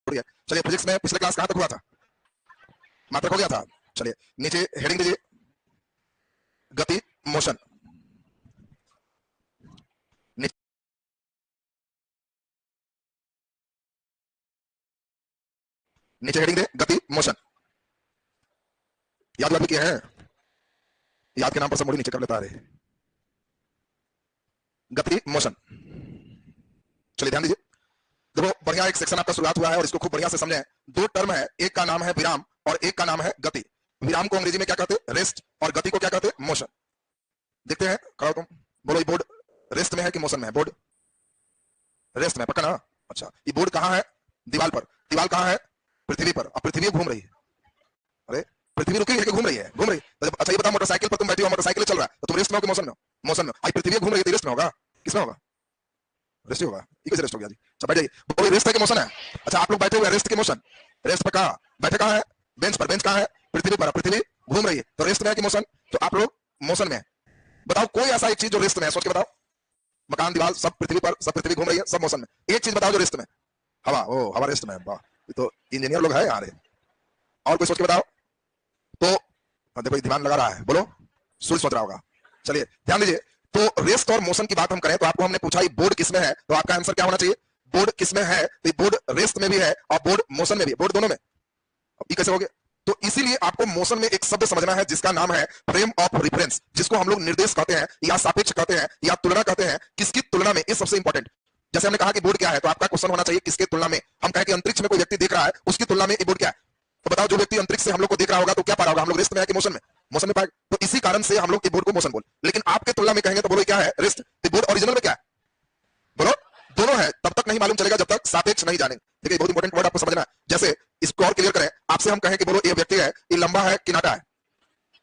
गया। चलिए फिजिक्स में पिछले क्लास कहां तक हुआ था? मात्रक हो गया था। चलिए नीचे हेडिंग दीजिए गति मोशन। नीचे हेडिंग दे गति मोशन। याद भी किया है? याद के नाम पर सब मुड़ी नीचे कर लेता है। गति मोशन। चलिए ध्यान दीजिए, देखो बढ़िया एक सेक्शन आपका शुरुआत हुआ है और इसको खूब बढ़िया से समझें। दो टर्म है, एक का नाम है विराम और एक का नाम है गति। विराम को अंग्रेजी में क्या कहते हैं? रेस्ट। और गति को क्या कहते हैं? मोशन। देखते हैं, खड़ा तुम बोलो, ये बोर्ड रेस्ट में है कि मोशन में है? बोर्ड रेस्ट में, पक्का ना? अच्छा, ये बोर्ड कहां है? दीवार पर। दीवार कहां है? पृथ्वी पर। अब पृथ्वी घूम रही है। अरे पृथ्वी रुकी है कि घूम रही है? घूम रही। अच्छा ये बताओ, मोटरसाइकिल पर तुम बैठे हो, मोटरसाइकिल चल रहा है, तो तुम रेस्ट में हो कि मोशन में हो? मोशन में। आई पृथ्वी घूम रही है तो रेस्ट में होगा? किसमें होगा? रेस्ट होगा। ये कैसे रेस्ट हो गया जी? अच्छा बैठ जाइए, बोलो रेस्ट है कि मोशन है? अच्छा आप लोग बैठे हुए रेस्ट के मोशन? रेस्ट पर कहां बैठे? कहां है? बेंच पर। बेंच कहां है? पृथ्वी पर। पृथ्वी घूम रही है तो रेस्ट में है कि मोशन? तो आप लोग मोशन में है। बताओ कोई ऐसा एक चीज जो रेस्ट में है, सोच के बताओ। मकान दीवार सब पृथ्वी पर, सब पृथ्वी घूम रही है, सब मोशन में। एक चीज बताओ जो रेस्ट में। हवा। ओ हवा रेस्ट में है, वाह, ये तो इंजीनियर लोग है यहाँ रे। और कोई सोच के बताओ तो। देखो ध्यान लगा रहा है, बोलो सूर्य सोच रहा होगा। चलिए ध्यान दीजिए, तो रेस्ट और मोशन की बात हम करें तो आपको हमने पूछा ये बोर्ड किसमें है, तो आपका आंसर क्या होना चाहिए? बोर्ड किसमें है? तो बोर्ड रेस्ट में भी है और बोर्ड मोशन में भी है। बोर्ड दोनों में। अब ये कैसे हो गया? तो इसीलिए आपको मोशन में एक शब्द समझना है जिसका नाम है फ्रेम ऑफ रेफरेंस, जिसको हम लोग निर्देश कहते हैं या सापेक्ष कहते हैं या तुलना कहते हैं। किसकी तुलना में? ये सबसे इंपॉर्टेंट। जैसे हमने कहा कि बोर्ड क्या है, तो आपका क्वेश्चन होना चाहिए किसके तुलना में। हम कहें कि अंतरिक्ष में कोई व्यक्ति देख रहा है, उसकी तुलना में ये बोर्ड क्या है? तो बताओ जो व्यक्ति अंतरिक्ष से हम लोग को देख रहा होगा तो क्या पा रहा होगा? हम लोग रेस्ट में है कि मोशन में? मोशन में पाएगा। तो इसी कारण से हम लोग की बोर्ड को मोशन बोल। लेकिन आपके तुलना में कहेंगे तो बोलो क्या है? रेस्ट। तो बोर्ड ओरिजिनल में क्या है? बोलो दोनों है। तब तक नहीं मालूम चलेगा जब तक सापेक्ष नहीं जानेंगे। देखिए बहुत इंपॉर्टेंट वर्ड आपको समझना है। जैसे इसको और क्लियर करें, आपसे हम कहें कि बोलो ये व्यक्ति है, ये लंबा है कि नाटा है?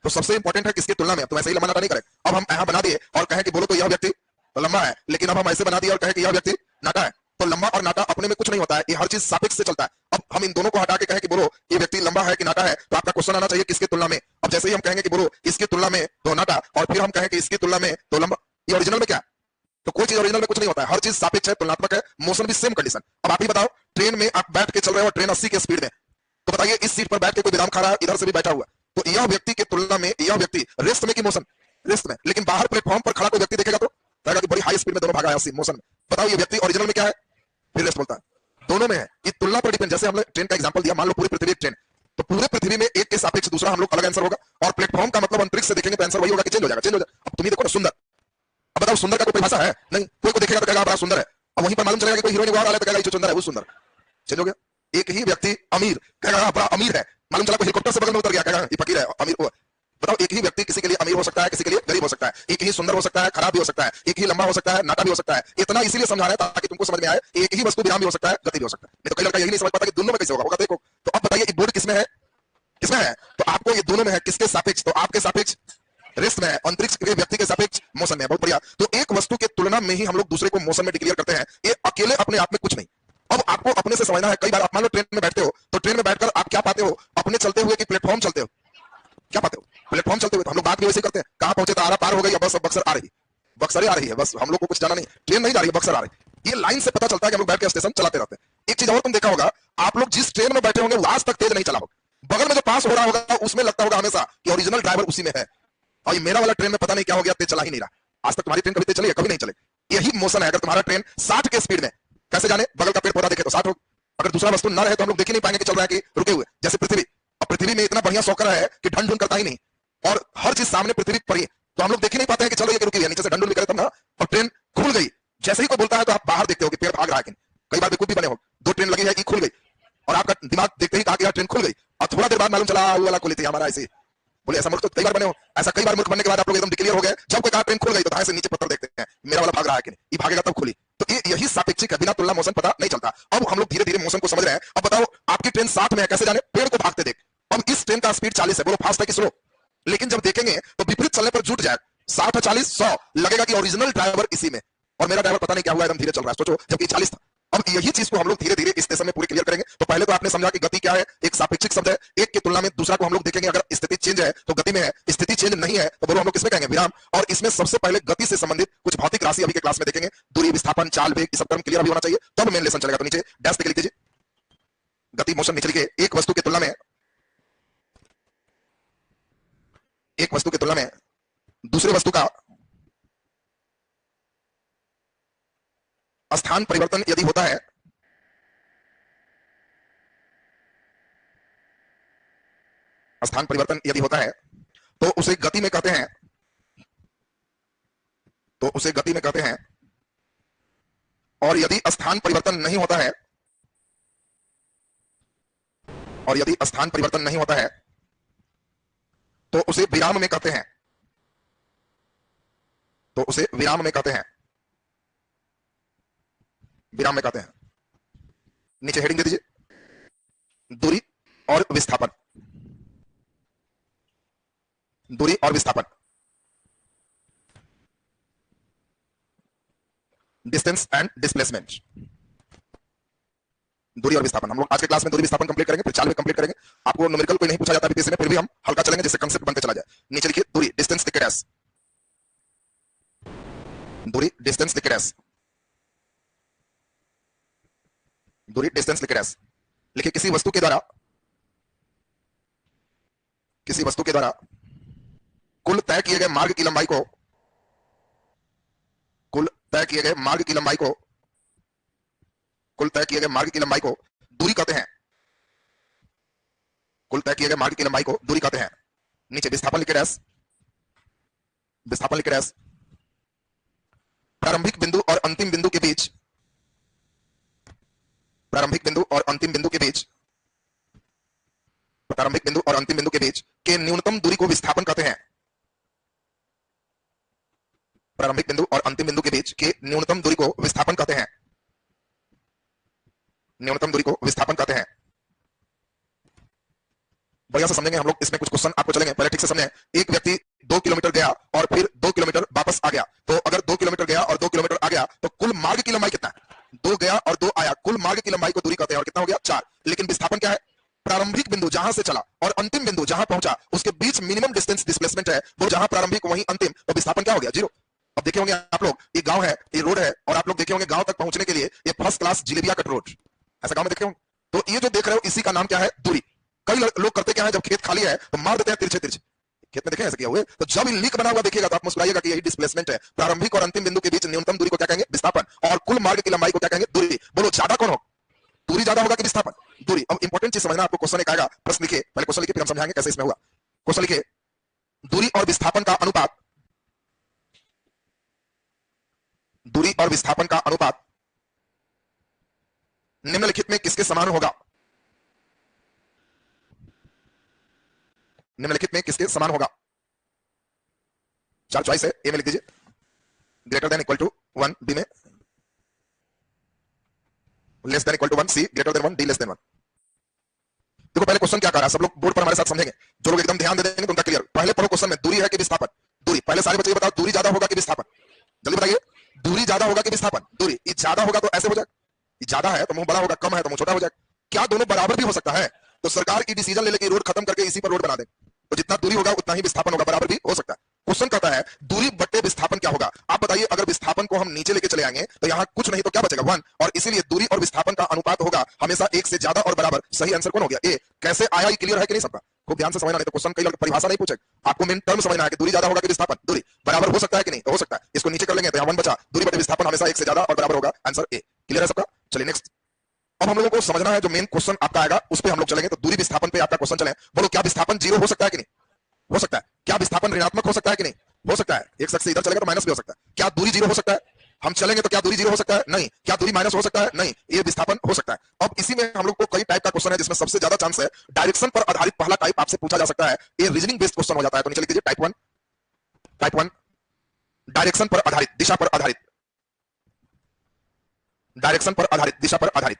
तो सबसे इंपॉर्टेंट है किसकी तुलना में। तो ऐसे ही लंबा नाटा नहीं करें। अब हम यहां बना दिए और कहें कि बोलो तो यह व्यक्ति तो लंबा है, लेकिन अब हम ऐसे बना दिए और कहें कि यह व्यक्ति नाटा है। तो लंबा और नाटा अपने में कुछ नहीं होता है, ये हर चीज सापेक्ष से चलता है। अब हम इन दोनों को हटा के कहें कि बोलो ये व्यक्ति लंबा है कि नाटा है, तो आपका क्वेश्चन आना चाहिए किसकी तुलना में। अब जैसे ही हम कहेंगे कि बोलो इसकी तुलना में तो नाटा, और फिर हम कहें कि इसकी तुलना में तो लंबा, ये ओरिजिनल में क्या है? तो कोई चीज ओरिजिनल में कुछ नहीं होता है, हर चीज सापेक्ष है, तुलनात्मक है। मोशन भी सेम कंडीशन। अब आप ही बताओ, ट्रेन में आप बैठ के चल रहे हो, ट्रेन 80 के स्पीड में, तो बताइए इस सीट पर बैठ के कोई बादाम खा रहा है, इधर से भी बैठा हुआ, तो यह व्यक्ति की तुलना में यह व्यक्ति रेस्ट में कि मोशन? रेस्ट में। लेकिन बाहर प्लेटफॉर्म पर खड़ा कोई व्यक्ति देखेगा तो कहेगा कि बड़ी हाई स्पीड में दोनों भागा है 80 मोशन में। बताओ ये व्यक्ति ओरिजिनल में क्या है? फिर रेस्ट बोलता है। दोनों में है, ये तुलना पर डिपेंड। जैसे हमने ट्रेन का एग्जांपल दिया, मान लो पूरी पृथ्वी एक ट्रेन, तो पूरे पृथ्वी में एक के सापेक्ष दूसरा हम लोग अलग आंसर होगा, और प्लेटफॉर्म का मतलब अंतरिक्ष से देखेंगे तो आंसर वही होगा कि चेंज हो जाएगा। चेंज हो जाएगा। अब तुम ही देखो ना सुंदर, अब बताओ सुंदर का कोई परिभाषा है? नहीं। कोई को देखेगा तो कहेगा बड़ा सुंदर है, अब वहीं पर मालूम चलेगा कि कोई हीरोइन बाहर आया तो कहेगा जो सुंदर है वो सुंदर। चेंज हो गया। एक ही व्यक्ति अमीर कहेगा बड़ा अमीर है, मालूम चला कोई हेलीकॉप्टर से बगल में उतर गया कहेगा ये फकीर है अमीर। बताओ एक ही व्यक्ति किसी के लिए अमीर हो सकता है, किसी के लिए गरीब हो सकता है, एक ही सुंदर हो सकता है, खराब भी हो सकता है, एक ही लंबा हो सकता है, नाटा भी हो सकता है। इतना इसीलिए समझा रहे हैं ताकि तुमको समझ में आए एक ही वस्तु विराम भी हो सकता है, गति भी हो सकता है। नहीं तो कई लड़का यही नहीं समझ पाता कि दोनों में कैसे होगा। देखो तो अब बताइए बोर्ड किसमें है? किसमें है? तो आपको ये दोनों में है। किसके सापेक्ष? तो आपके सापेक्ष रेस्ट में है, अंतरिक्ष के व्यक्ति के सापेक्ष मोशन में है। बहुत बढ़िया। तो एक वस्तु के तुलना में ही हम लोग दूसरे को मोशन में डिक्लेयर करते हैं। ये अकेले अपने आप में कुछ नहीं। अब आपको अपने से समझना है। कई बार आप मान लो ट्रेन में बैठते हो, तो ट्रेन में बैठकर आप क्या पाते हो? अपने चलते हुए कि प्लेटफॉर्म चलते हो? क्या पाते हो? प्लेटफॉर्म चलते हुए। तो हम लोग बात भी वैसे करते हैं, कहां पहुंचे? तो आरा पार हो गई, अब बस बक्सर आ रही, बक्सर आ रही है, बस हम लोग को कुछ जाना नहीं, ट्रेन नहीं जा रही है, बक्सर आ रही। ये लाइन से पता चलता है कि हम लोग बैठ के स्टेशन चलाते रहते हैं। एक चीज और तुम देखा होगा, आप लोग जिस ट्रेन में बैठे होंगे वो आज तक तेज नहीं चला होगा। बगल में जो पास हो रहा होगा उसमें लगता होगा हमेशा कि ओरिजिनल ड्राइवर उसी में है, और ये मेरा वाला ट्रेन में पता नहीं क्या हो गया, तेज चला ही नहीं रहा। आज तक तुम्हारी ट्रेन कभी तेज चली है? कभी नहीं चले। यही मोशन है। अगर तुम्हारा ट्रेन 60 के स्पीड में, कैसे जाने? बगल का पेड़ पौधा देखे तो 60 हो। अगर दूसरा वस्तु न रहे तो हम लोग देख ही नहीं पाएंगे कि चल रहा है कि रुके हुए। जैसे पृथ्वी, अब पृथ्वी में इतना बढ़िया सौकर है कि ढंढ ढूंढ करता ही नहीं, और हर चीज सामने पृथ्वी पर ही, तो हम लोग देख ही नहीं पाते हैं कि चल रही है कि रुकी है। नीचे से ढंढ ढूंढ करे तब ना, और ट्रेन खुल गई। जैसे ही कोई बोलता है तो आप बाहर देखते हो कि पेड़ भाग रहा है। कई बार बेवकूफ भी बने हो, दो ट्रेन लगी है, खुल गई, और आपका दिमाग देखते ही कहा कि यार ट्रेन खुल गई, और थोड़ा देर बाद मालूम चला वो वाला खुली थी हमारा ऐसे। बोले ऐसा मूर्ख तो कई बार बने हो। ऐसा कई बार मूर्ख बनने के बाद आप लोग एकदम डिक्लेयर हो गए। जब कोई कहा ट्रेन खुल गई तो दाएं से नीचे पत्थर देखते हैं, मेरा वाला भाग रहा है कि नहीं, ये भागेगा तब खुली। तो यही सापेक्षिक है, बिना तुलना मोशन पता नहीं चलता। अब हम लोग धीरे धीरे मोशन को समझ रहे हैं। अब बताओ आपकी ट्रेन 60 में है, कैसे जाने? पेड़ को भागते देख। अब इस ट्रेन का स्पीड 40 है, बोलो फास्ट है कि स्लो? लेकिन जब देखेंगे तो विपरीत चलने पर जुट जाए, 60 40 100 लगेगा कि ओरिजिनल ड्राइवर इसी में, और मेरा ड्राइवर पता नहीं क्या हुआ एकदम धीरे चल रहा है। सोचो जबकि 40 था। अब यही चीज को हम लोग धीरे धीरे इस स्टेशन में पूरी क्लियर करेंगे। तो पहले तो आपने समझा कि गति क्या है, एक सापेक्षिक शब्द है, एक की तुलना में दूसरा को हम लोग देखेंगे। अगर स्थिति चेंज है तो गति में है, स्थिति चेंज नहीं है तो बोलो हम लोग किसमें कहेंगे? विराम। और इसमें सबसे पहले गति से संबंधित कुछ भौतिक राशि अभी के क्लास में देखेंगे, दूरी, विस्थापन, चाल, वेग, सब टर्म क्लियर अभी होना चाहिए, तब मेन लेसन चलेगा। तो नीचे डैश पे लिख दीजिए, गति मोशन नीचे लिखे, एक वस्तु की तुलना में दूसरे वस्तु का स्थान परिवर्तन यदि होता है, स्थान परिवर्तन यदि होता है तो उसे गति में कहते हैं, और यदि स्थान परिवर्तन नहीं होता है, तो उसे विराम में कहते हैं, नीचे हेडिंग दे दीजिए, दूरी और विस्थापन। Distance and displacement. दूरी और विस्थापन, हम लोग आज के क्लास में दूरी विस्थापन कंप्लीट करेंगे, फिर चाल में कंप्लीट करेंगे। आपको न्यूमेरिकल कोई नहीं पूछा जाता बीपीएससी में, फिर भी हम हल्का चलेंगे जिससे कंसेप्ट बनते चला जाए। नीचे लिखिए दूरी, डिस्टेंस लिखे डैश, दूरी डिस्टेंस लिखे डैश, दूरी डिस्टेंस लिखे डैश। लिखिए किसी वस्तु के द्वारा कुल तय किए गए मार्ग की लंबाई को, दूरी कहते हैं। नीचे विस्थापन लिखे डैश, प्रारंभिक बिंदु और अंतिम बिंदु के बीच, के न्यूनतम दूरी को विस्थापन कहते हैं। प्रारंभिक बिंदु और अंतिम बिंदु के बीच के न्यूनतम दूरी को विस्थापन कहते हैं। बढ़िया से समझेंगे हम लोग, इसमें कुछ क्वेश्चन आपको चलेंगे, पहले ठीक से समझें। एक व्यक्ति 2 किलोमीटर गया और फिर 2 किलोमीटर वापस आ गया, तो अगर 2 किलोमीटर गया और 2 किलोमीटर आ गया तो कुल मार्ग की लंबाई कितना है? 2 गया और 2 आया, कुल मार्ग की लंबाई को दूरी कहते हैं। और कितना हो गया? 4। लेकिन विस्थापन क्या है? प्रारंभिक बिंदु जहां से चला और अंतिम बिंदु जहां पहुंचा उसके बीच मिनिमम डिस्टेंस डिस्प्लेसमेंट है, वो जहां प्रारंभिक वहीं अंतिम, तो विस्थापन क्या हो गया? 0। अब देखे होंगे आप लोग, ये गांव है, ये रोड है, और आप लोग देखे होंगे गांव तक पहुंचने के लिए ये फर्स्ट क्लास जिलेबिया कट रोड, ऐसा गांव में देखे होंगे। तो ये जो देख रहे हो इसी का नाम क्या है? दूरी। कई लोग करते क्या है, जब खेत खाली है तो मार देते हैं तिरछे, खेत में देखे ऐसे किया हुए। तो जब लिंक बना हुआ देखिएगा तो आप मुस्कुराइएगा कि यही डिस्प्लेसमेंट है। प्रारंभिक और अंतिम बिंदु के बीच न्यूनतम दूरी को क्या कहेंगे? विस्थापन। और कुल मार्ग की लंबाई को क्या कहेंगे? दूरी। बोलो ज्यादा कौन हो? दूरी ज्यादा होगा कि विस्थापन? दूरी। अब इंपॉर्टेंट चीज समझना, आपको क्वेश्चन एक आएगा, प्रश्न लिखिए, पहले क्वेश्चन लिखिए फिर हम समझाएंगे कैसे इसमें होगा। क्वेश्चन लिखिए, दूरी और विस्थापन का अनुपात, निम्नलिखित में किसके समान होगा? चार चॉइस है, ए में लिख दीजिए greater than equal to 1, B में less than equal to 1, C greater than 1, D less than 1। देखो पहले क्वेश्चन क्या कर रहा है, सब लोग बोर्ड पर हमारे साथ समझेंगे। जो लोग एकदम ध्यान दे देंगे तो उनका क्लियर। पहले पढ़ो क्वेश्चन में, दूरी है कि विस्थापन? दूरी। पहले सारे बच्चे बताओ, दूरी ज्यादा होगा कि विस्थापन? जल्दी बताइए, दूरी ज्यादा होगा कि विस्थापन? दूरी। ये ज्यादा होगा तो ऐसे हो जाए, ये ज्यादा है तो मुंह बड़ा होगा, कम है तो मुंह छोटा हो जाए। क्या दोनों बराबर भी हो सकता है? तो सरकार की डिसीजन ले लेके रोड खत्म करके इसी पर रोड बना दे, तो जितना दूरी होगा उतना ही विस्थापन होगा, बराबर भी हो सकता है। क्वेश्चन कहता है दूरी बट्टे विस्थापन क्या होगा? आप बताइए, अगर विस्थापन को हम नीचे लेके चले आएंगे तो यहाँ कुछ नहीं तो क्या बचेगा? 1। और इसीलिए दूरी और विस्थापन का अनुपात होगा हमेशा 1 से ज्यादा और बराबर। सही आंसर कौन हो गया? ए। कैसे आया, ये क्लियर है कि नहीं सबका? खूब ध्यान से समझना, नहीं तो क्वेश्चन कई लोग परिभाषा नहीं पूछे, आपको मेन टर्म समझना है कि दूरी ज्यादा होगा कि विस्थापन? दूरी। बराबर हो सकता है कि नहीं? हो सकता है। इसको नीचे कर लेंगे तो यहाँ 1 बचा, दूरी बटे विस्थापन हमेशा 1 से ज्यादा और बराबर होगा। Answer A. क्लियर है सबका? चलिए नेक्स्ट। अब हम लोगों को समझना है जो मेन क्वेश्चन आपका आएगा उस पर हम लोग चलेंगे। तो दूरी विस्थापन पे आपका क्वेश्चन चले। बोलो, क्या विस्थापन 0 हो सकता है कि नहीं? हो सकता है। क्या विस्थापन ऋणात्मक हो सकता है कि नहीं? हो सकता है। एक शख्स से इधर चलेगा तो माइनस भी हो सकता है। क्या दूरी 0 हो सकता है? हम चलेंगे तो क्या दूरी 0 हो सकता है? नहीं। क्या दूरी माइनस हो सकता है? नहीं। ये विस्थापन हो सकता है। अब इसी में हम लोग को कई टाइप का क्वेश्चन है, जिसमें सबसे ज्यादा चांस है डायरेक्शन पर आधारित पहला टाइप आपसे पूछा जा सकता है। ये रीजनिंग बेस्ड क्वेश्चन हो जाता है। तो नीचे लिख दीजिए टाइप 1, डायरेक्शन पर आधारित, दिशा पर आधारित, डायरेक्शन पर आधारित, दिशा पर आधारित।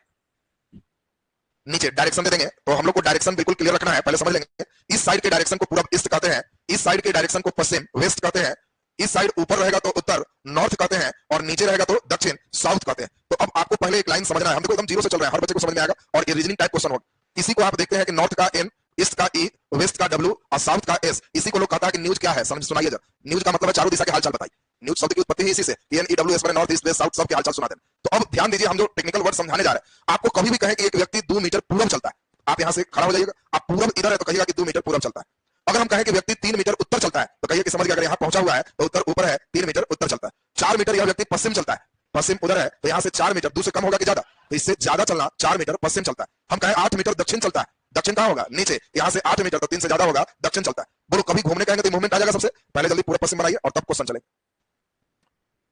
नीचे डायरेक्शन दे देंगे तो हम लोग को डायरेक्शन बिल्कुल क्लियर रखना है, पहले समझ लेंगे। इस साइड के डायरेक्शन को पूरब ईस्ट कहते हैं, इस साइड के डायरेक्शन को पश्चिम वेस्ट कहते हैं, इस साइड ऊपर रहेगा तो उत्तर नॉर्थ कहते हैं, और नीचे रहेगा तो दक्षिण साउथ कहते हैं। तो अब आपको पहले एक लाइन समझना है। हम देखो एकदम 0 से चल रहे हैं, हर बच्चे को समझ में आएगा, और ये रीजनिंग टाइप क्वेश्चन होगा। इसी को आप देखते हैं कि नॉर्थ का N, ईस्ट का E, वेस्ट का W और साउथ का S। इसी को लोग कहता है कि न्यूज क्या है? समझ सुनाइए जरा। न्यूज का मतलब है चारों दिशा के हालचाल बताइए। न्यूज शब्द की उत्पत्ति ही इसी से, NEWS north east west south, सबके हालचाल सुना देना। तो अब ध्यान दीजिए, हम जो टेक्निकल वर्ड समझाने जा रहे हैं, आपको कभी भी कहें कि एक व्यक्ति 2 मीटर पूर्व चलता है, आप यहां से खड़ा हो जाइएगा, आप पूर्व इधर है तो कहिएगा कि 2 मीटर पूर्व चलता है। अगर हम कहें कि व्यक्ति 3 मीटर उत्तर चलता है तो कहिए कि समझ गया, अगर यहां पहुंचा हुआ है तो उत्तर ऊपर है, 3 मीटर उत्तर चलता है। 4 मीटर यह व्यक्ति पश्चिम चलता है, पश्चिम उधर है तो यहां से 4 मीटर, दूर से कम होगा कि ज्यादा, तो इससे ज्यादा चलना, 4 मीटर पश्चिम चलता है। हम कहें 8 मीटर दक्षिण चलता है, दक्षिण कहां होगा, नीचे, यहां से 8 मीटर तो 3 से ज्यादा होगा, दक्षिण चलता है। बोलो कभी घूमने कहेंगे तो मूवमेंट आ जाएगा। सबसे पहले जल्दी पूरा पश्चिम बनाइए और तब क्वेश्चन चलेगा।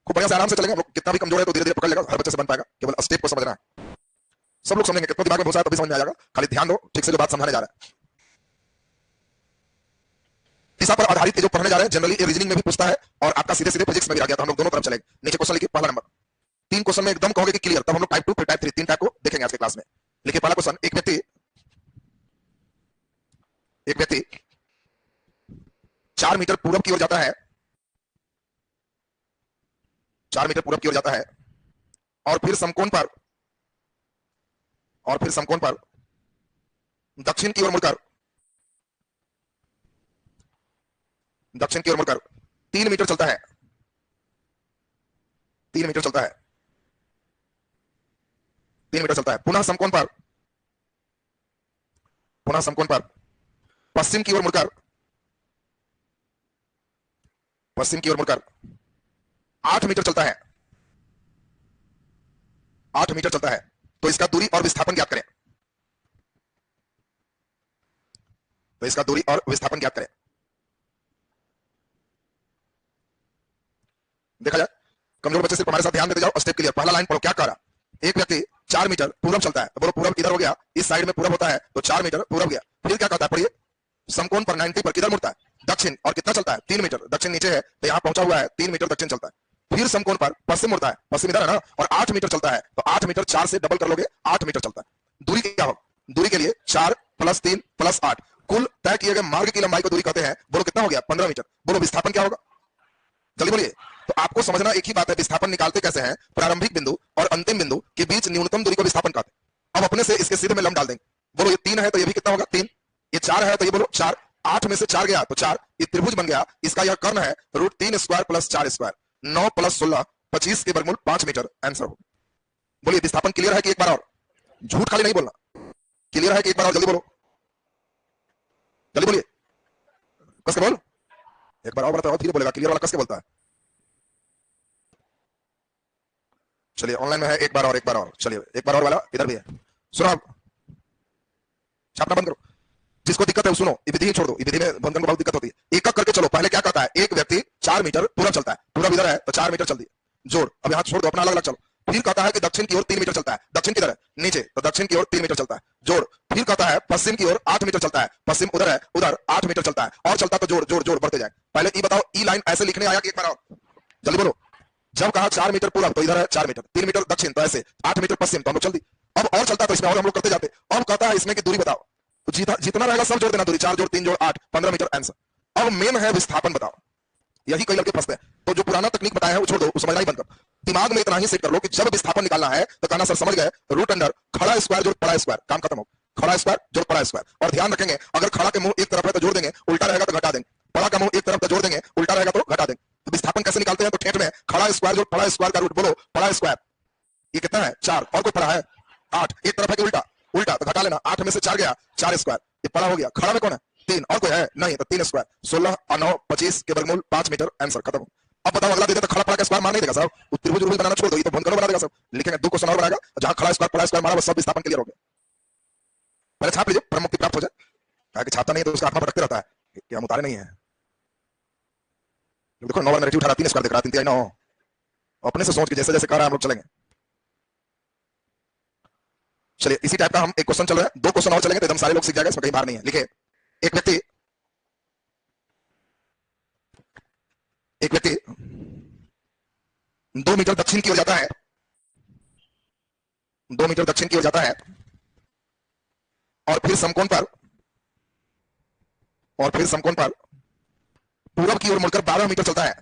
खूब बढ़िया से आराम से चलेंगे, कितना भी कमजोर है तो धीरे धीरे पकड़ लेगा, हर बच्चे से बन पाएगा, केवल स्टेप को समझना है। सब लोग समझेंगे, कितना दिमाग में घुसा है तभी समझ में आ जाएगा, खाली ध्यान दो ठीक से जो बात समझाने जा रहा है। तीसरा पर आधारित जो पढ़ने जा रहे हैं, जनरली रीजनिंग में भी पूछता है और आपका सीधे सीधे फिजिक्स में भी आ गया, तो हम लोग दोनों तरफ चलेंगे। नीचे क्वेश्चन लिखिए, पहला नंबर, 3 क्वेश्चन में एकदम कहोगे कि क्लियर, तब हम लोग टाइप 2 फिर टाइप 3, 3 टाइप को देखेंगे आज के क्लास में। लिखिए पहला क्वेश्चन, एक व्यक्ति 4 मीटर पूर्व की ओर जाता है, 4 मीटर पूर्व की ओर जाता है और फिर समकोण पर दक्षिण की ओर मुड़कर 3 मीटर चलता है, 3 मीटर चलता है, 3 मीटर चलता है। पुनः समकोण पर पश्चिम की ओर मुड़कर 8 मीटर चलता है, 8 मीटर चलता है। तो इसका दूरी और विस्थापन ज्ञात करें, देखा जाए। कमजोर बच्चे सिर्फ हमारे साथ ध्यान देते जाओ, स्टेप क्लियर। पहला लाइन पढ़ो, क्या कह रहा, एक व्यक्ति 4 मीटर पूर्व चलता है, तो बोलो पूर्व इधर हो गया, इस साइड में पूर्व होता है तो 4 मीटर पूर्व गया। फिर क्या कहता है, पढ़िए, समकोण पर 90 पर किधर मुड़ता है, दक्षिण, और कितना चलता है, 3 मीटर, दक्षिण नीचे है तो यहां पहुंचा हुआ है, 3 मीटर दक्षिण चलता है। फिर समकोण पर पश्चिम मुड़ता है, पश्चिम इधर है ना, और 8 मीटर चलता है, तो 8 मीटर 4 से डबल कर लोगे, 8 मीटर चलता है। दूरी क्या हो, दूरी के लिए 4 + 3 + 8, कुल तय किए गए मार्ग की लंबाई को दूरी कहते हैं। बोलो कितना हो गया, 15 मीटर। बोलो विस्थापन क्या होगा, जल्दी बोलिए। तो आपको समझना एक ही बात है, विस्थापन निकालते कैसे हैं, प्रारंभिक बिंदु और अंतिम बिंदु के बीच न्यूनतम दूरी को विस्थापन कहते हैं। अब अपने से इसके सीधे में लंब डाल देंगे। बोलो ये 3 है तो ये भी कितना होगा, 3, ये 4 है तो ये बोलो 4, 8 में से 4 गया तो 4, ये त्रिभुज बन गया, इसका यह कर्ण है √3² + 4², 9 + 16, 25 के वर्गमूल 5 मीटर आंसर हो। बोलिए विस्थापन क्लियर है कि एक बार और, झूठ खाली नहीं बोलना, क्लियर है कि एक बार और, जल्दी बोलो, जल्दी बोलिए, कस के बोल, एक बार और बताओ, धीरे बोलेगा, क्लियर वाला कस के बोलता है। चलिए ऑनलाइन में है, एक बार और, चलिए एक बार और वाला इधर भी है, सुनो आप, छापना बंद करो, जिसको दिक्कत है वो सुनो, ये विधि छोड़ दो, ये विधि में बंधन को बहुत दिक्कत होती है। एक एक करके चलो। पहले क्या कहता है, एक व्यक्ति 4 मीटर पूर्व चलता है, पूर्व इधर है तो 4 मीटर चल दिए, जोड़, अब यहां छोड़ दो, अपना अलग अलग चलो। फिर कहता है कि दक्षिण की ओर 3 मीटर चलता है, दक्षिण किधर है, नीचे, तो दक्षिण की ओर 3 मीटर चलता है, जोड़। फिर कहता है पश्चिम की ओर 8 मीटर चलता है, पश्चिम उधर है, उधर 8 मीटर चलता है, और चलता तो जोड़ जोड़ जोड़ बढ़ते जाए। पहले ये बताओ, ई लाइन ऐसे लिखने आया कि एक बार और, जल्दी बोलो। जब कहा 4 मीटर पूर्व तो इधर है 4 मीटर, 3 मीटर दक्षिण तो ऐसे, 8 मीटर पश्चिम तो हम लोग चल दी। अब और चलता तो इसमें और हम लोग करते जाते। अब कहता है इसमें की दूरी बताओ, तो जितना रहेगा सब जोड़ देना, दूरी 4 जोड़ 3 जोड़ 8, 15 मीटर आंसर। अब मेन है विस्थापन बताओ, यही कई लड़के फंसते हैं। तो जो पुराना तकनीक बताया है वो छोड़ दो, समझना ही बंद कर। दिमाग में इतना ही सेट कर लो कि जब विस्थापन निकालना है तो कहना सर समझ गए, √अंडर खड़ा स्क्वायर जोड़ पड़ा स्क्वायर, काम खत्म हो। खड़ा स्क्वायर जोड़ पड़ा स्क्वायर। और ध्यान रखेंगे, अगर खड़ा के मुंह एक तरफ है तो जोड़ देंगे, उल्टा रहेगा तो घटा देंगे, पड़ा का मुंह एक तरफ तो जोड़ देंगे, उल्टा रहेगा तो घटा देंगे। तो विस्थापन कैसे निकालते हैं, तो ठेठ में खड़ा स्क्वायर जोड़ पड़ा स्क्वायर का रूट, बोलो पड़ा स्क्वायर, ये कितना है 4, और कोई पड़ा है 8, एक तरफ है कि उल्टा, उल्टा तो घटा लेना, 8 में से 4 गया, 4 स्क्वायर, ये पड़ा हो गया। खड़ा में कौन है 3, और कोई है नहीं तो 3 स्क्वायर, 16 और 9 25 के वर्गमूल 5 मीटर आंसर खत्म। अब बताओ अगला दे दे तो खड़ा पड़ा का स्क्वायर मार नहीं देगा साहब, त्रिभुज बनाना छोड़ दो, ये तो भूनकर बना देगा सब। लिखेंगे 2 क्वेश्चन और बनाएगा, जहां खड़ा स्क्वायर पड़ा स्क्वायर मारा बस सब विस्थापन क्लियर हो गया। पहले छाप लीजिए, परम मुक्ति प्राप्त हो जाए। कहा कि छापता नहीं तो उसका आत्मा भटकते रहता है कि हम उतारे नहीं है। देखो 9 नरेटिव उठा रहा, 3 स्क्वायर दिख रहा, 3 3 9, अपने से सोच के जैसे जैसे कर रहा है हम लोग चलेंगे। चलिए इसी टाइप का हम एक क्वेश्चन चल रहा है, 2 क्वेश्चन और चलेंगे तो एकदम सारे लोग सीख जाएंगे, इसमें कहीं बाहर नहीं है। लिखे, एक व्यक्ति 2 मीटर दक्षिण की ओर जाता है, 2 मीटर दक्षिण की ओर जाता है और फिर समकोण पर पूरब की ओर मुड़कर 12 मीटर चलता है,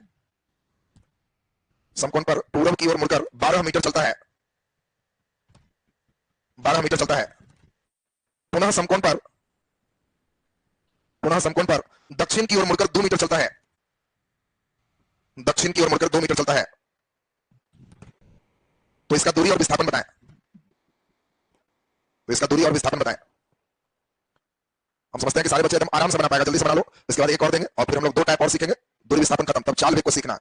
समकोण पर पूरब की ओर मुड़कर 12 मीटर चलता है, 12 मीटर चलता है। पुनः समकोण पर दक्षिण की ओर मुड़कर 2 मीटर चलता है, दक्षिण की ओर मुड़कर 2 मीटर चलता है, तो इसका दूरी और विस्थापन बताएं। तो इसका दूरी और विस्थापन बताएं। हम समझते हैं कि सारे बच्चे एकदम आराम से बना पाएगा, जल्दी से बना लो। इसके बाद एक और देंगे और फिर हम लोग 2 टाइप और सीखेंगे, दूरी विस्थापन खत्म, तब चाल वेग को सीखना है।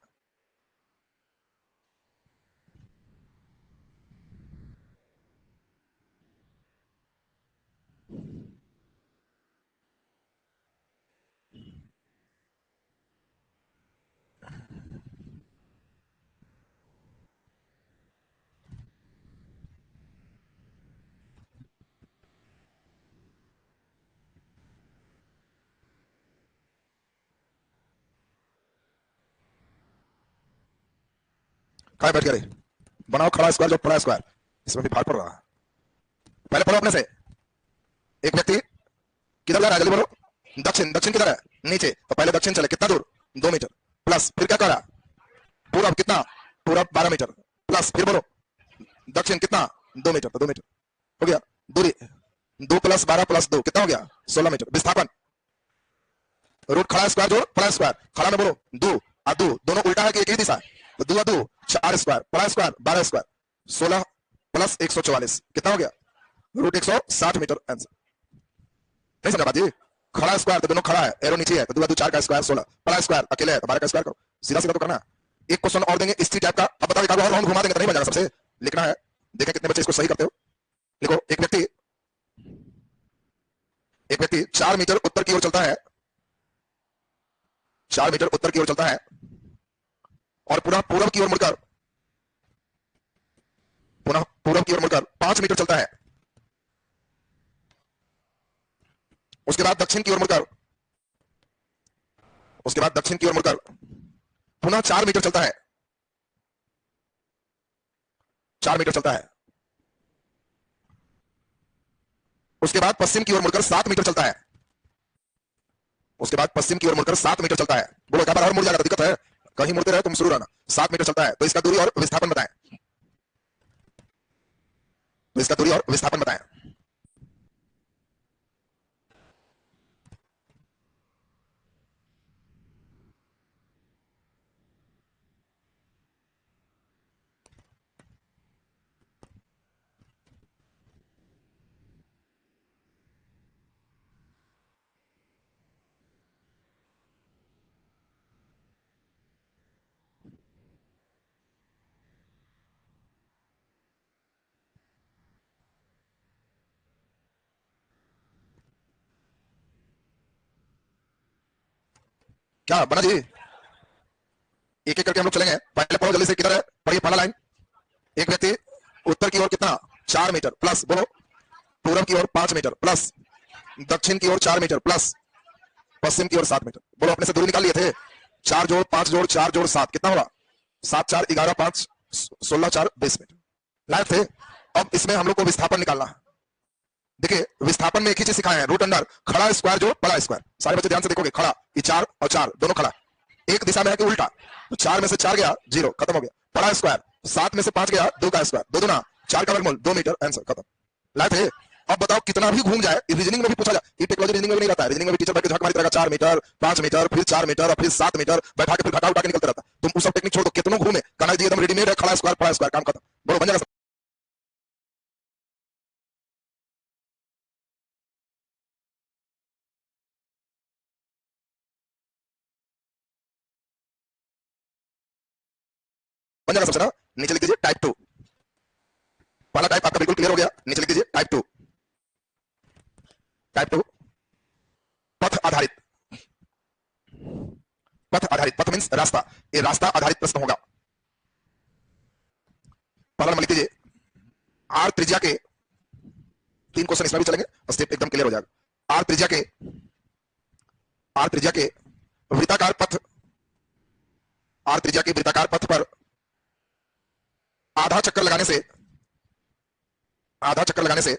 कहां बैठ गए? बनाओ खड़ा स्क्वायर जो पड़ा स्क्वायर, इसमें भी भाग पड़ रहा है। पहले पढ़ो अपने से। एक व्यक्ति किधर जा रहा है, जल्दी बोलो। दक्षिण। दक्षिण किधर है? नीचे। तो पहले दक्षिण चले, कितना दूर? 2 मीटर प्लस, फिर क्या करा? पूरब। कितना? पूरब 12 मीटर प्लस, फिर बोलो दक्षिण कितना? 2 मीटर। तो 2 मीटर हो गया दूरी। 2 + 12 + 2 कितना हो गया? 16 मीटर। विस्थापन रूट खड़ा स्क्वायर जोड़ पड़ा स्क्वायर। खड़ा में बोलो 2 और 2 दोनों उल्टा है कि एक ही दिशा है? तो 2 और 2 4 स्क्वायर, पड़ा स्क्वायर 12 स्क्वायर, 16 + 144 कितना हो गया? Root 160 metre. आंसर नहीं समझा बात जी? खड़ा स्क्वायर तो दोनों खड़ा है, एरो नीचे है, तो 2 और 2 4 का स्क्वायर 16, पड़ा स्क्वायर अकेले है तो 12 का स्क्वायर करो। सीधा सीधा तो करना है। एक क्वेश्चन और देंगे इसी टाइप का। अब बताओ एक और राउंड घुमा देंगे तो नहीं बन जाएगा। सबसे लिखना है, देखें कितने बच्चे इसको सही करते हो। लिखो एक व्यक्ति 4 मीटर उत्तर की ओर चलता है, 4 मीटर उत्तर की ओर चलता है और पुनः पूरब की ओर मुड़कर 5 मीटर चलता है। उसके बाद दक्षिण की ओर मुड़कर पुनः 4 मीटर चलता है, 4 मीटर चलता है। उसके बाद पश्चिम की ओर मुड़कर 7 मीटर चलता है। उसके बाद पश्चिम की ओर मुड़कर 7 मीटर चलता है। बोलो एक बार और मुड़ जाएगा तो दिक्कत है, कहीं मुड़ते रहे तुम शुरू रहना। 7 मीटर चलता है, तो इसका दूरी और विस्थापन बताएं। तो इसका दूरी और विस्थापन बताएं। क्या बना जी? एक एक करके हम लोग चलेंगे। पहले पढ़ो जल्दी से, किधर है? पढ़िए पहला लाइन। एक व्यक्ति उत्तर की ओर कितना? 4 मीटर प्लस, बोलो पूरब की ओर 5 मीटर प्लस, दक्षिण की ओर 4 मीटर प्लस, पश्चिम की ओर 7 मीटर। बोलो अपने से दूरी निकाल लिए थे। 4 जोड़ 5 जोड़ 4 जोड़ 7 कितना होगा? 7 4 11 5 16 4 20 मीटर लायक थे। अब इसमें हम लोग को विस्थापन निकालना है। देखिए विस्थापन में एक ही चीज सिखाए हैं, रूट अंडर खड़ा स्क्वायर जो पड़ा स्क्वायर। सारे बच्चे ध्यान से देखोगे, खड़ा ये 4 और 4 दोनों खड़ा, एक दिशा में है कि उल्टा, तो 4 में से 4 गया 0 खत्म हो गया। पड़ा स्क्वायर 7 में से 5 गया 2 का स्क्वायर, 2 दूना 4 का वर्गमूल 2 मीटर। आंसर खत्म। लायक थे। अब बताओ कितना भी घूम जाए, रीजनिंग में भी पूछा जाए, ये टेक्नोलॉजी रीजनिंग में भी नहीं रहता है। रीजनिंग में भी टीचर बैठ के झक मारी रहेगा 4 मीटर 5 मीटर फिर 4 मीटर और फिर 7 मीटर बैठा के फिर घटा उठा के निकलता रहता। तुम उस सब टेक्निक छोड़ दो, कितनों घूमे कहना जी एकदम रेडीमेड है, खड़ा स्क्वायर पड़ा स्क्वायर, काम खत्म। बोलो बन जाएगा? बन जाएगा सबसे ना? नीचे लिख दीजिए टाइप 2। पहला टाइप आपका बिल्कुल क्लियर हो गया, नीचे लिख दीजिए टाइप 2। टाइप 2 पथ आधारित। पथ आधारित, पथ मींस रास्ता, ये रास्ता आधारित प्रश्न होगा। पहला नंबर लिख दीजिए, आर त्रिज्या के 3 क्वेश्चन इसमें भी चलेंगे और स्टेप एकदम क्लियर हो जाएगा। आर त्रिज्या के वृत्ताकार पथ, आर त्रिज्या के वृत्ताकार पथ पर आधा चक्कर लगाने से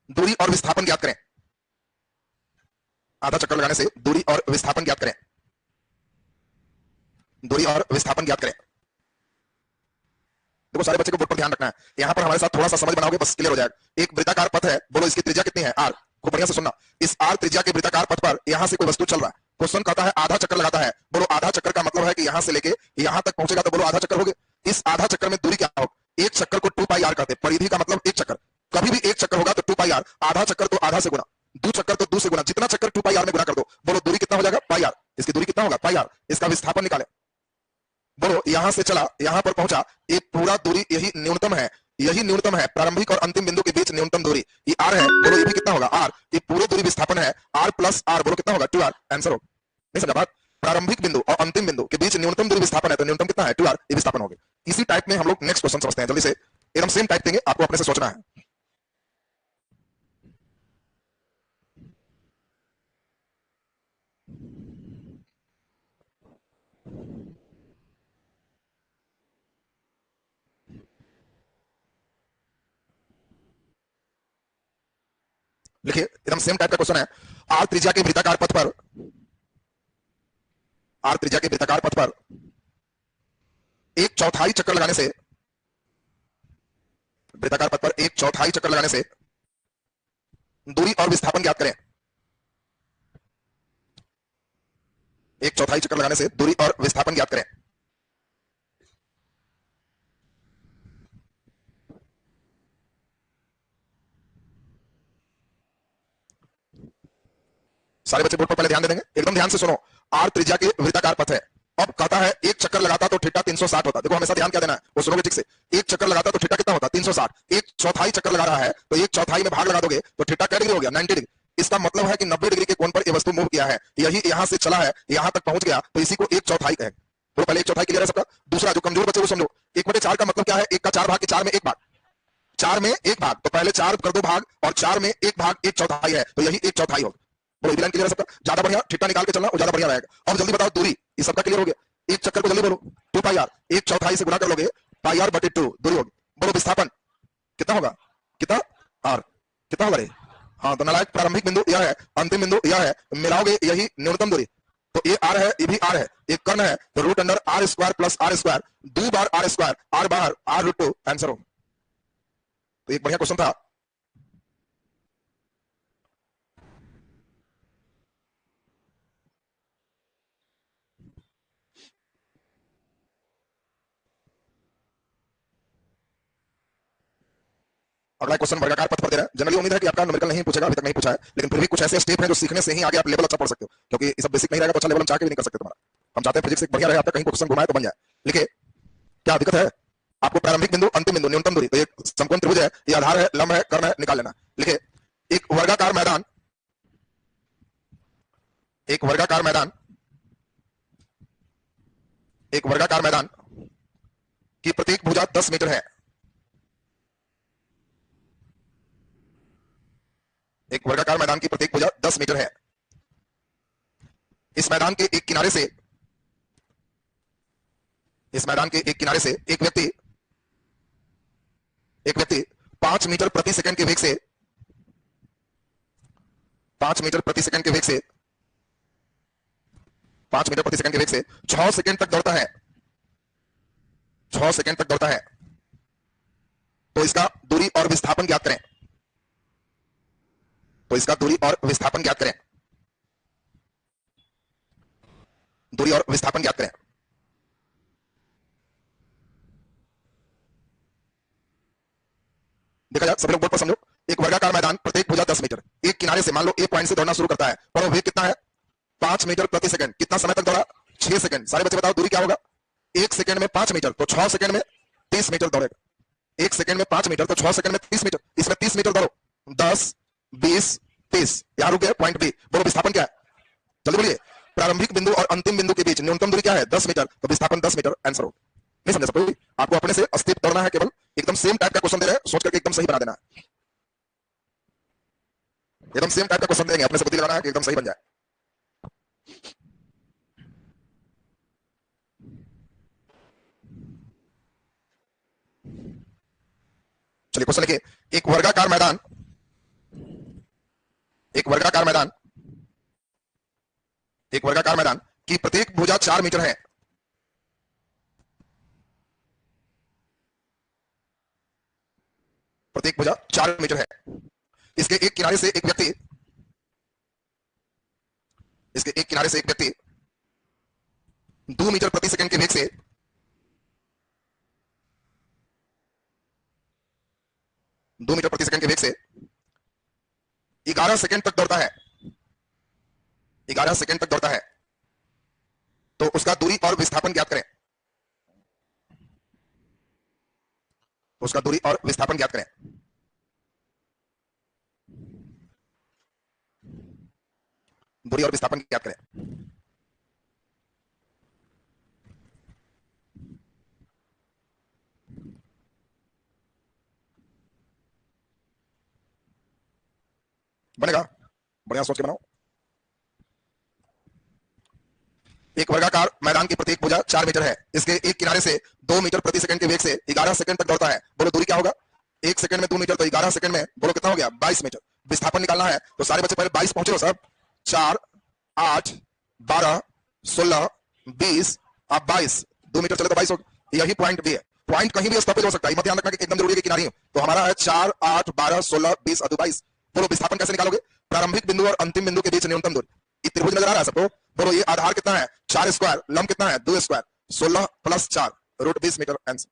दूरी और विस्थापन ज्ञात करें। आधा चक्कर लगाने से दूरी और विस्थापन ज्ञात करें। दूरी और विस्थापन ज्ञात करें। देखो सारे बच्चे को बोर्ड पर ध्यान रखना है, यहां पर हमारे साथ थोड़ा सा समझ बनाओगे बस क्लियर हो जाएगा। एक वृत्ताकार पथ है, बोलो इसकी त्रिज्या कितनी है? आर। खूब बढ़िया से सुनना, इस आर त्रिज्या के वृत्ताकार पथ पर यहां से कोई वस्तु चल रहा है, क्वेश्चन कहता है आधा चक्कर लगाता है, बोलो आधा चक्कर का मतलब है कि यहां से लेके यहां तक पहुंचेगा, तो बोलो आधा चक्कर हो गया। इस आधा चक्कर में दूरी क्या हो, एक चक्कर को 2 पाई आर कहते हैं, परिधि का मतलब एक चक्कर, कभी भी एक चक्कर होगा तो 2 पाई आर, आधा चक्कर तो आधा से गुना, दो चक्कर तो 2 से गुना, जितना चक्कर 2 पाई आर में गुना कर दो, बोलो दूरी कितना हो जाएगा, पाई आर। इसकी दूरी कितना होगा, पाई आर। इसका विस्थापन निकाले, बोलो यहां से चला यहां पर पहुंचा, ये पूरा दूरी यही न्यूनतम है, यही न्यूनतम है, प्रारंभिक और अंतिम बिंदु के बीच न्यूनतम दूरी ये आर है, बोलो ये भी कितना होगा, आर। ये पूरी दूरी विस्थापन है, आर प्लस आर, बोलो कितना होगा, 2r। आंसर हो, नहीं समझा बात? प्रारंभिक बिंदु और अंतिम बिंदु के बीच न्यूनतम दूरी विस्थापन है, तो न्यूनतम कितना है, 2r, ये विस्थापन हो गया। इसी टाइप में हम लोग नेक्स्ट क्वेश्चन समझते हैं, जल्दी से एकदम सेम टाइप देंगे, आपको अपने से सोचना है। लिखिए, एकदम सेम टाइप का क्वेश्चन है। आर त्रिज्या के वृत्ताकार पथ पर, आर त्रिज्या के वृत्ताकार पथ पर एक चौथाई चक्कर लगाने से, वृत्ताकार पथ पर एक चौथाई चक्कर लगाने से दूरी और विस्थापन ज्ञात करें। एक चौथाई चक्कर लगाने से दूरी और विस्थापन ज्ञात करें। सारे बच्चे बोर्ड पर पहले ध्यान दे देंगे, एकदम ध्यान से सुनो। आर त्रिज्या के वृत्ताकार पथ है, अब कहता है एक चक्कर लगाता तो थीटा 360 होता। देखो हमेशा ध्यान क्या देना है, वो सुनोगे ठीक से। एक चक्कर लगाता तो थीटा कितना होता, 360। एक चौथाई चक्कर लगा रहा है तो एक चौथाई में भाग लगा दोगे तो थीटा क्या डिग्री हो गया, 90 डिग्री। इसका मतलब है कि 90 डिग्री के कोण पर ये वस्तु मूव किया है, यही यहां से चला है यहां तक पहुंच गया, तो इसी को एक चौथाई कहें। तो पहले एक चौथाई क्लियर है सबका। दूसरा जो कमजोर बच्चे वो समझो, 1/4 का मतलब क्या है, एक का 4 भाग के 4 में एक भाग, 4 में एक भाग, तो पहले 4 कर दो भाग और 4 में एक भाग एक चौथाई है, तो यही एक चौथाई होगा। बोलो लाइन क्लियर है सबका, ज्यादा बढ़िया थीटा निकाल के चलना वो ज्यादा बढ़िया रहेगा। अब जल्दी बताओ दूरी, ये सबका क्लियर हो गया। एक चक्कर को जल्दी बोलो, 2 पाई आर, एक चौथाई से गुणा कर लोगे, पाई आर बटे 2 दूरी होगी। बोलो विस्थापन कितना होगा, कितना आर, कितना होगा रे? हाँ, तो नालायक प्रारंभिक बिंदु यह है, अंतिम बिंदु यह है, मिलाओगे यही न्यूनतम दूरी, तो ये आर है ये भी आर है, एक कर्ण है, तो root under r square plus r square, 2 बार आर स्क्वायर, आर बाहर आर रूट 2, आंसर हो। तो एक बढ़िया क्वेश्चन था। अगला क्वेश्चन वर्गाकार पथ पर दे रहा है। जनरली उम्मीद है कि आपका न्यूमेरिकल नहीं पूछेगा, अभी तक नहीं पूछा है, लेकिन फिर भी कुछ ऐसे स्टेप हैं जो सीखने से ही आगे आप लेवल अच्छा पढ़ सकते हो, क्योंकि ये सब बेसिक नहीं रहेगा तो अच्छा लेवल हम चाह के भी नहीं कर सकते तुम्हारा। हम चाहते हैं फिजिक्स एक बढ़िया रहे, आपका कहीं क्वेश्चन घुमाए तो बन जाए। लिखिए, क्या दिक्कत है आपको, प्रारंभिक बिंदु अंतिम बिंदु न्यूनतम दूरी, तो एक समकोण त्रिभुज है, ये आधार है, लंब है, कर्ण है, निकाल लेना। लिखिए, एक वर्गाकार मैदान, एक वर्गाकार मैदान, एक वर्गाकार मैदान की प्रत्येक भुजा 10 मीटर है। एक वर्गाकार मैदान की प्रत्येक भुजा 10 मीटर है। इस मैदान के एक किनारे से, इस मैदान के एक किनारे से एक व्यक्ति 5 मीटर प्रति सेकंड के वेग से, 5 मीटर प्रति सेकंड के वेग से, 5 मीटर प्रति सेकंड के वेग से 6 सेकंड तक दौड़ता है, 6 सेकंड तक दौड़ता है, तो इसका दूरी और विस्थापन ज्ञात करें। तो इसका दूरी और विस्थापन ज्ञात करें, दूरी और विस्थापन ज्ञात करें। देखा जाए, सभी लोग बोर्ड पर समझो। एक वर्गाकार मैदान, प्रत्येक भुजा 10 मीटर, एक किनारे से मान लो ए पॉइंट से दौड़ना शुरू करता है, पर वेग कितना है, 5 मीटर प्रति सेकंड। कितना समय तक दौड़ा, 6 सेकंड। सारे बच्चे बताओ दूरी क्या होगा, 1 सेकंड में 5 मीटर, तो 6 सेकंड में 30 मीटर दौड़ेगा। 1 सेकंड में 5 मीटर, तो 6 सेकंड में 30 मीटर, इसमें 30 मीटर दौड़ो, 10 20 30, यहां रुक गए, पॉइंट बी। बोलो विस्थापन क्या है, जल्दी बोलिए। प्रारंभिक बिंदु और अंतिम बिंदु के बीच न्यूनतम दूरी क्या है, 10 मीटर, तो विस्थापन 10 मीटर, आंसर हो। नहीं समझा सब कोई? आपको अपने से अस्तित्व तोड़ना है, केवल एकदम सेम टाइप का क्वेश्चन दे रहे हैं, सोच करके एकदम सही बना देना है। एकदम सेम टाइप का क्वेश्चन देंगे, अपने से बुद्धि लगाना है कि एकदम सही बन जाए। चलिए क्वेश्चन लिखिए, एक वर्गाकार मैदान, एक वर्गाकार मैदान, एक वर्गाकार मैदान की प्रत्येक भुजा 4 मीटर है। प्रत्येक भुजा 4 मीटर है। इसके एक किनारे से एक व्यक्ति, इसके एक किनारे से एक व्यक्ति 2 मीटर प्रति सेकंड के वेग से 2 मीटर प्रति सेकंड के वेग से 11 सेकंड तक दौड़ता है, 11 सेकंड तक दौड़ता है, तो उसका दूरी और विस्थापन ज्ञात करें। उसका दूरी और विस्थापन ज्ञात करें। दूरी और विस्थापन ज्ञात करें। बनेगा? बढ़िया सोच के बनाओ। एक वर्गाकार मैदान की प्रत्येक भुजा 4 मीटर है। इसके एक किनारे से 2 मीटर प्रति सेकंड के वेग से 11 सेकंड तक दौड़ता है। बोलो दूरी क्या होगा? 1 सेकंड में 2 मीटर, तो 11 सेकंड में बोलो कितना हो गया? 22 मीटर। विस्थापन निकालना है तो सारे बच्चे पहले 22 पहुंचे हो सब। 4 8 12 16 20 अब 22, 2 मीटर चले तो 22 हो। यही पॉइंट भी है। पॉइंट कहीं भी स्थापित हो सकता है, मत ध्यान रखना कि एकदम जरूरी है कि किनारे हो। तो हमारा है 4 8 12 16 20 और 22। बोलो विस्थापन कैसे निकालोगे? प्रारंभिक बिंदु और अंतिम बिंदु के बीच न्यूनतम दूरी। ये त्रिभुज नजर आ रहा है सबको? बोलो ये आधार कितना है? 4 स्क्वायर, लंब कितना है? 2 square, 16 plus 4 root 20 metre answer.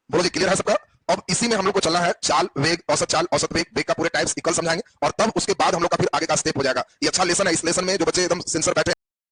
बोलो जी क्लियर है सबका? अब इसी में हम लोग को चलना है चाल, वेग, औसत चाल, औसत वेग, वेग का पूरे टाइप्स इक्वल समझाएंगे और तब उसके बाद हम लोग का फिर आगे का स्टेप हो जाएगा। ये अच्छा लेसन है। इस लेसन में जो बच्चे एकदम सिंसियर बैठे